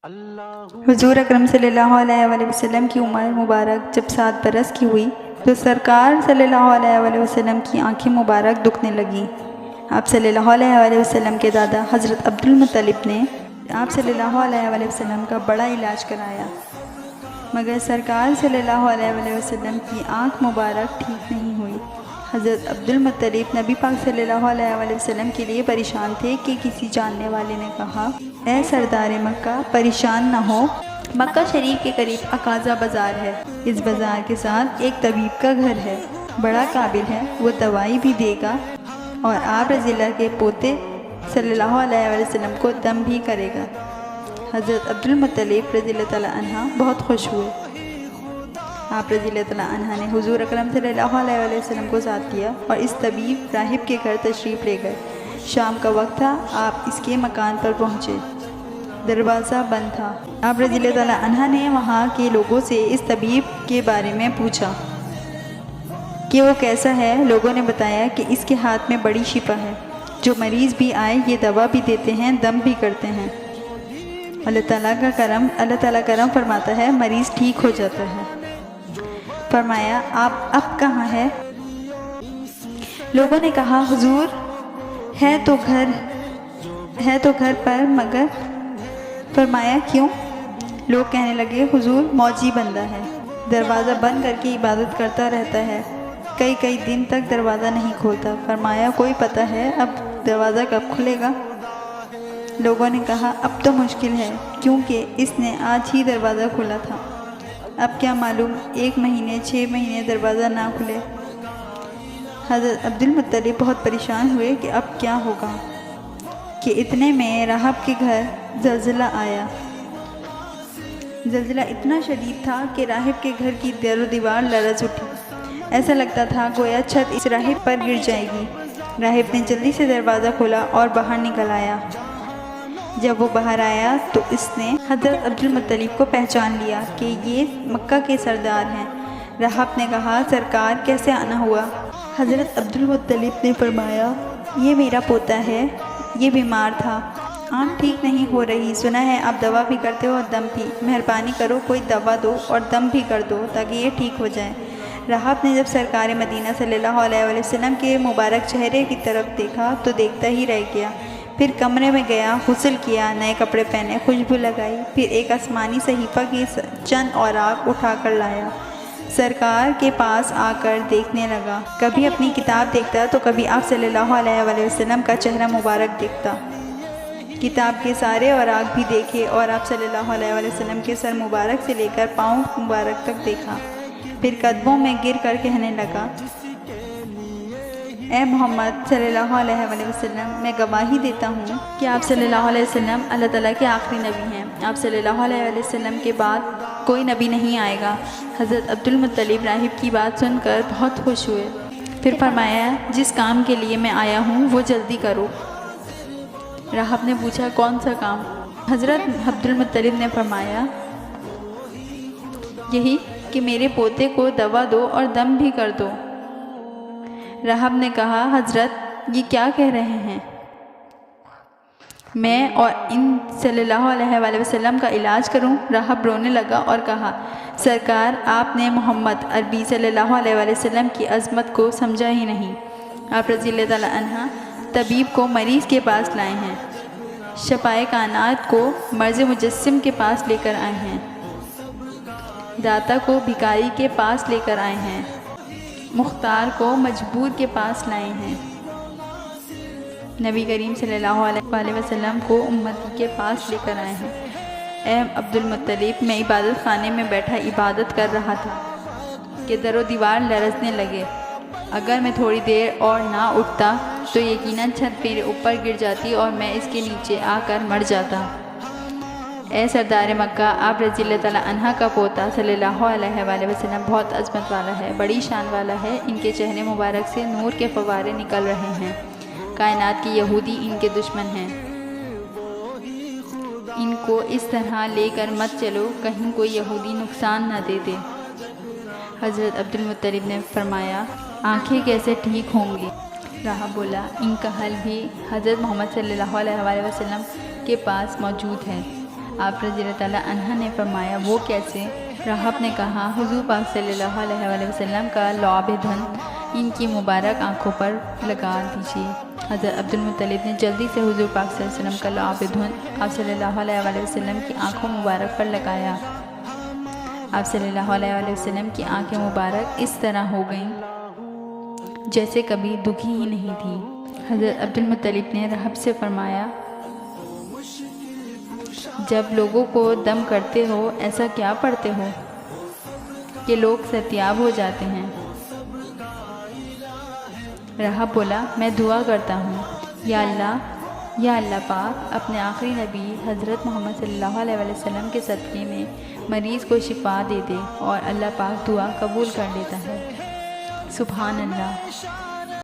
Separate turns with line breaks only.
हुजूर अकरम सल्लल्लाहु अलैहि वसल्लम की उम्र मुबारक जब 7 बरस की हुई तो सरकार सल्लल्लाहु अलैहि वसल्लम की आंखें मुबारक दुखने लगीं। आप सल्लल्लाहु अलैहि वसल्लम के दादा हज़रत अब्दुल मुत्तलिब ने आप सल्लल्लाहु अलैहि वसल्लम का बड़ा इलाज कराया, मगर सरकार सल्लल्लाहु अलैहि वसल्लम की आंख मुबारक ठीक नहीं हुई। हज़रत अब्दुल मुत्तलिब नबी पाक सल्लल्लाहु अलैहि वसल्लम के लिए परेशान थे कि किसी जानने वाले ने कहा, ऐ सरदार मक्का, परेशान न हो, मक्का शरीफ के करीब अकाज़ा बाज़ार है। इस बाज़ार के साथ एक तबीब का घर है, बड़ा काबिल है, वो दवाई भी देगा और आप रज़ियल्लाहु के पोते सल्लल्लाहु अलैहि वसल्लम को दम भी करेगा। हज़रत अब्दुल मुत्तलिब रज़ियल्लाहु तआला अन्हा बहुत खुश हुए। आप रज़ियल्लाहु तआला अन्हा ने हुज़ूर अकरम सल्लल्लाहु अलैहि वसल्लम को साथ लिया और इस तबीब राहिब के घर तशरीफ़ ले गए। शाम का वक्त था, आप इसके मकान पर पहुँचे। दरवाज़ा बंद था। आप रज़ियल्लाहु तआला अन्हा ने वहाँ के लोगों से इस तबीब के बारे में पूछा कि वो कैसा है। लोगों ने बताया कि इसके हाथ में बड़ी शिफा है, जो मरीज़ भी आए ये दवा भी देते हैं, दम भी करते हैं। अल्लाह ताला करम फरमाता है, मरीज़ ठीक हो जाता है। फरमाया, आप अब कहाँ है? लोगों ने कहा, हुजूर है तो घर पर, मगर। फरमाया, क्यों? लोग कहने लगे, हुजूर मौजी बंदा है, दरवाज़ा बंद करके इबादत करता रहता है, कई दिन तक दरवाज़ा नहीं खोलता। फरमाया, कोई पता है अब दरवाज़ा कब खुलेगा? लोगों ने कहा, अब तो मुश्किल है, क्योंकि इसने आज ही दरवाज़ा खोला था, अब क्या मालूम 1 महीने 6 महीने दरवाज़ा ना खुले। हज़रत अब्दुल मुत्तलिब बहुत परेशान हुए कि अब क्या होगा, कि इतने में राहब के घर ज़लज़ला आया। ज़लज़ला इतना शदीद था कि राहिब के घर की दर दीवार लरज़ उठी। ऐसा लगता था गोया छत इस राहिब पर गिर जाएगी। राहिब ने जल्दी से दरवाज़ा खोला और बाहर निकल आया। जब वो बाहर आया तो इसने हज़रत अब्दुल मुत्तलिब को पहचान लिया कि ये मक्का के सरदार हैं। राहिब ने कहा, सरकार कैसे आना हुआ? हज़रत अब्दुल मुत्तलिब ने फरमाया, ये मेरा पोता है, ये बीमार था, आँख ठीक नहीं हो रही, सुना है आप दवा भी करते हो और दम भी, मेहरबानी करो कोई दवा दो और दम भी कर दो ताकि ये ठीक हो जाए। राहिब ने जब सरकार मदीना सल्लल्लाहु अलैहि वसल्लम के मुबारक चेहरे की तरफ देखा तो देखता ही रह गया। फिर कमरे में गया, गुस्ल किया, नए कपड़े पहने, खुशबू लगाई, फिर एक आसमानी सहीफ़ा की चंद औराक उठा कर लाया। सरकार के पास आकर देखने लगा। कभी अपनी किताब देखता तो कभी आप सल्लल्लाहु अलैहि वसल्लम का चेहरा मुबारक देखता। किताब के सारे औराक भी देखे और आप सल्लल्लाहु अलैहि वसल्लम के सर मुबारक से लेकर पाँव मुबारक तक देखा। फिर कदमों में गिर कर कहने लगा, ए मोहम्मद सल्लल्लाहु अलैहि वसल्लम, मैं गवाही देता हूँ कि आप सल्लल्लाहु अलैहि वसल्लम अल्लाह ताला के आखिरी नबी हैं। आप सल्लल्लाहु अलैहि वसल्लम के बाद कोई नबी नहीं आएगा। हज़रत अब्दुल मुत्तलिब राहिब की बात सुनकर बहुत खुश हुए। फिर फरमाया, जिस काम के लिए मैं आया हूँ वो जल्दी करो। राहिब ने पूछा, कौन सा काम? हज़रत अब्दुल मुत्तलिब ने फरमाया, यही कि मेरे पोते को दवा दो और दम भी कर दो। राहिब ने कहा, हज़रत ये क्या कह रहे हैं? मैं और इन सल्लल्लाहु अलैहि वसल्लम का इलाज करूं? राहिब रोने लगा और कहा, सरकार आपने मोहम्मद अरबी सल्लल्लाहु अलैहि वसल्लम की अज़मत को समझा ही नहीं। आप रज़ियल्लाहु तआला अन्हा तबीब को मरीज़ के पास लाए हैं, शफ़ाए कायनात को मर्ज़ मुजस्सिम के पास लेकर आए हैं, दाता को भिखारी के पास लेकर आए हैं, मुख्तार को मजबूर के पास लाए हैं, नबी करीम सल्लल्लाहु अलैहि वसल्लम को उम्मती के पास लेकर आए हैं। ए अब्दुल मुत्तलिब, मैं इबादत खाने में बैठा इबादत कर रहा था कि दरो दीवार लरज़ने लगे। अगर मैं थोड़ी देर और ना उठता तो यकीनन छत मेरे ऊपर गिर जाती और मैं इसके नीचे आकर मर जाता। ए सरदार मक्का, आप रज़ियल्लाहु तआला अन्हा का पोता सल्लल्लाहु अलैहि वसल्लम बहुत अज़मत वाला है, बड़ी शान वाला है। इनके चेहरे मुबारक से नूर के फवारे निकल रहे हैं। कायनात की यहूदी इनके दुश्मन हैं। इनको इस तरह लेकर मत चलो, कहीं कोई यहूदी नुकसान न दे दे। हज़रत अब्दुल मुत्तलिब ने फरमाया, आँखें कैसे ठीक होंगी? राहिब बोला, इनका हल भी हज़रत मोहम्मद सल्लल्लाहु अलैहि वसल्लम के पास मौजूद है। آپ رضی اللہ تعالیٰ عنہ نے فرمایا وہ کیسے؟ رحب نے کہا حضور پاک صلی اللہ علیہ وآلہ وسلم کا لعاب دھن ان کی مبارک آنکھوں پر لگا دیجیے۔ حضرت عبد المطلب نے جلدی سے حضور پاک صلی اللہ علیہ وسلم کا لعاب دھن آپ صلی اللہ علیہ وآلہ وسلم کی آنکھوں مبارک پر لگایا۔ آپ صلی اللہ علیہ وآلہ وسلم کی آنکھیں مبارک اس طرح ہو گئیں جیسے کبھی دکھی ہی نہیں تھی۔ حضرت عبد المطلب نے رحب سے فرمایا جب لوگوں کو دم کرتے ہو ایسا کیا پڑھتے ہو کہ لوگ صحتیاب ہو جاتے ہیں؟ رحب بولا میں دعا کرتا ہوں یا اللہ پاک اپنے آخری نبی حضرت محمد صلی اللہ علیہ وآلہ وسلم کے صدقے میں مریض کو شفا دے دے، اور اللہ پاک دعا قبول کر لیتا ہے۔ سبحان اللہ۔